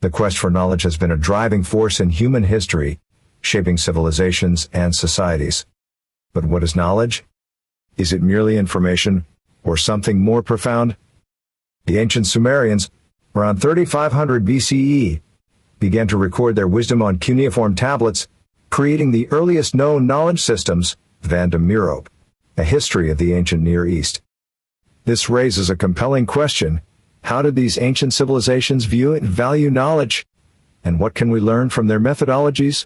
The quest for knowledge has been a driving force in human history, shaping civilizations and societies. But what is knowledge? Is it merely information, or something more profound? The ancient Sumerians, around 3500 BCE, began to record their wisdom on cuneiform tablets, creating the earliest known knowledge systems, Vanda Merope, a history of the ancient Near East. This raises a compelling question: how did these ancient civilizations view and value knowledge? And what can we learn from their methodologies?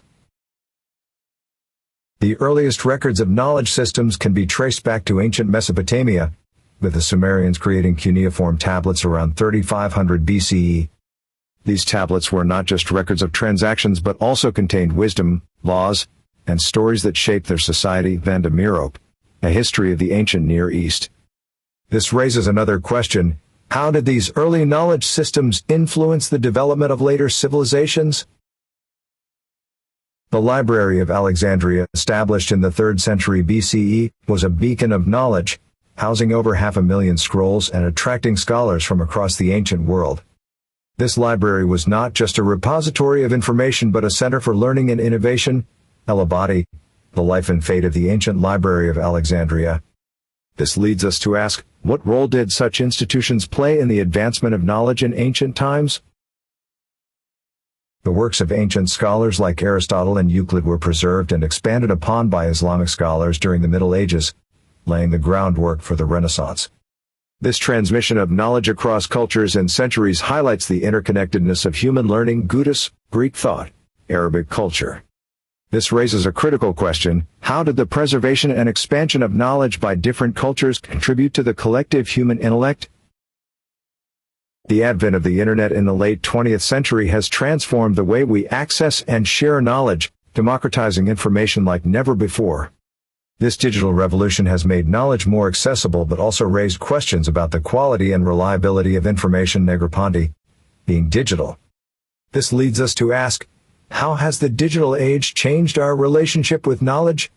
The earliest records of knowledge systems can be traced back to ancient Mesopotamia, with the Sumerians creating cuneiform tablets around 3500 BCE. These tablets were not just records of transactions but also contained wisdom, laws, and stories that shaped their society. Vanda Merope, a history of the ancient Near East. This raises another question: how did these early knowledge systems influence the development of later civilizations? The Library of Alexandria, established in the 3rd century BCE, was a beacon of knowledge, housing over 500,000 scrolls and attracting scholars from across the ancient world. This library was not just a repository of information but a center for learning and innovation. Elabadi, the life and fate of the ancient Library of Alexandria. This leads us to ask, what role did such institutions play in the advancement of knowledge in ancient times? The works of ancient scholars like Aristotle and Euclid were preserved and expanded upon by Islamic scholars during the Middle Ages, laying the groundwork for the Renaissance. This transmission of knowledge across cultures and centuries highlights the interconnectedness of human learning: Buddhist, Greek thought, Arabic culture. This raises a critical question: how did the preservation and expansion of knowledge by different cultures contribute to the collective human intellect? The advent of the Internet in the late 20th century has transformed the way we access and share knowledge, democratizing information like never before. This digital revolution has made knowledge more accessible but also raised questions about the quality and reliability of information. Negroponte, being digital. This leads us to ask, how has the digital age changed our relationship with knowledge?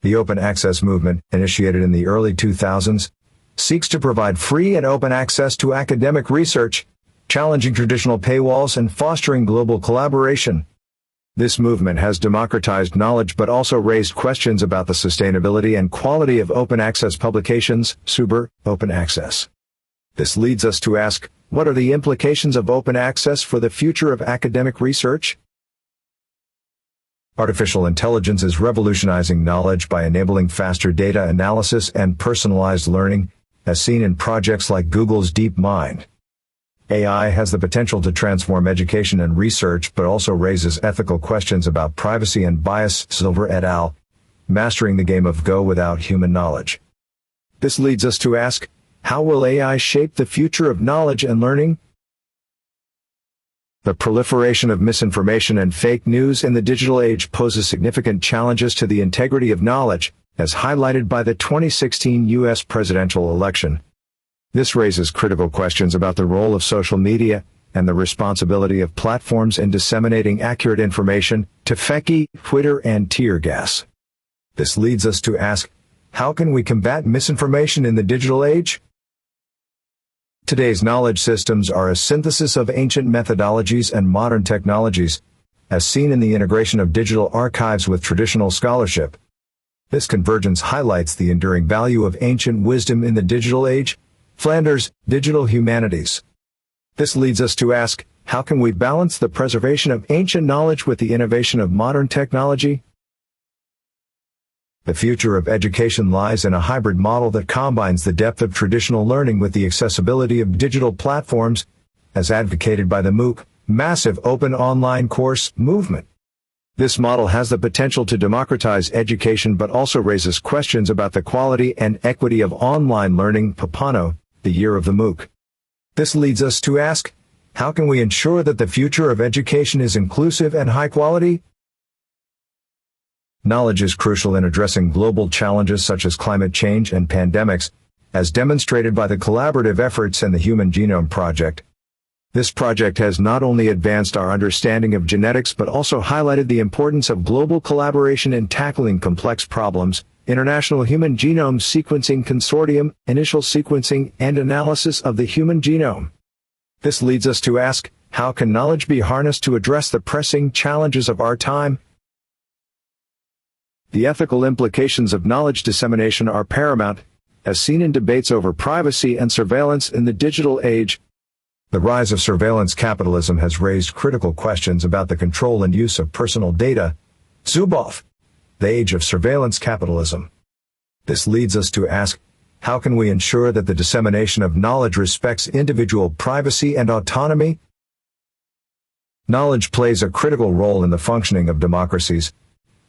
The open access movement, initiated in the early 2000s, seeks to provide free and open access to academic research, challenging traditional paywalls and fostering global collaboration. This movement has democratized knowledge but also raised questions about the sustainability and quality of open access publications, SUBR, open access. This leads us to ask, what are the implications of open access for the future of academic research? Artificial intelligence is revolutionizing knowledge by enabling faster data analysis and personalized learning, as seen in projects like Google's DeepMind. AI has the potential to transform education and research but also raises ethical questions about privacy and bias. Silver et al., Mastering the Game of Go Without Human Knowledge. This leads us to ask, how will AI shape the future of knowledge and learning? The proliferation of misinformation and fake news in the digital age poses significant challenges to the integrity of knowledge, as highlighted by the 2016 U.S. presidential election. This raises critical questions about the role of social media and the responsibility of platforms in disseminating accurate information to fake, Twitter, and tear gas. This leads us to ask, how can we combat misinformation in the digital age? Today's knowledge systems are a synthesis of ancient methodologies and modern technologies, as seen in the integration of digital archives with traditional scholarship. This convergence highlights the enduring value of ancient wisdom in the digital age. Flanders, Digital Humanities. This leads us to ask, how can we balance the preservation of ancient knowledge with the innovation of modern technology? The future of education lies in a hybrid model that combines the depth of traditional learning with the accessibility of digital platforms, as advocated by the MOOC, Massive Open Online Course movement. This model has the potential to democratize education but also raises questions about the quality and equity of online learning. Papano, the Year of the MOOC. This leads us to ask, how can we ensure that the future of education is inclusive and high quality? Knowledge is crucial in addressing global challenges such as climate change and pandemics, as demonstrated by the collaborative efforts in the Human Genome Project. This project has not only advanced our understanding of genetics but also highlighted the importance of global collaboration in tackling complex problems. International Human Genome Sequencing Consortium, Initial Sequencing and Analysis of the Human Genome. This leads us to ask, how can knowledge be harnessed to address the pressing challenges of our time? The ethical implications of knowledge dissemination are paramount, as seen in debates over privacy and surveillance in the digital age. The rise of surveillance capitalism has raised critical questions about the control and use of personal data. Zuboff, the age of surveillance capitalism. This leads us to ask, how can we ensure that the dissemination of knowledge respects individual privacy and autonomy? Knowledge plays a critical role in the functioning of democracies,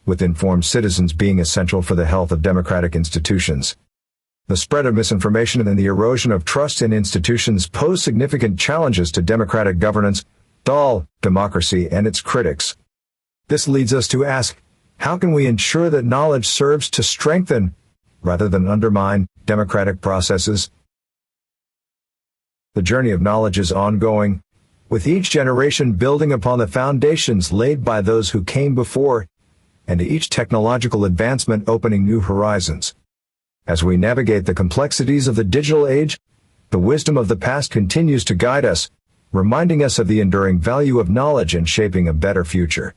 with informed citizens being essential for the health of democratic institutions. The spread of misinformation and the erosion of trust in institutions pose significant challenges to democratic governance, democracy and its critics. This leads us to ask, how can we ensure that knowledge serves to strengthen, rather than undermine, democratic processes? The journey of knowledge is ongoing, with each generation building upon the foundations laid by those who came before, and each technological advancement opening new horizons. As we navigate the complexities of the digital age, the wisdom of the past continues to guide us, reminding us of the enduring value of knowledge in shaping a better future.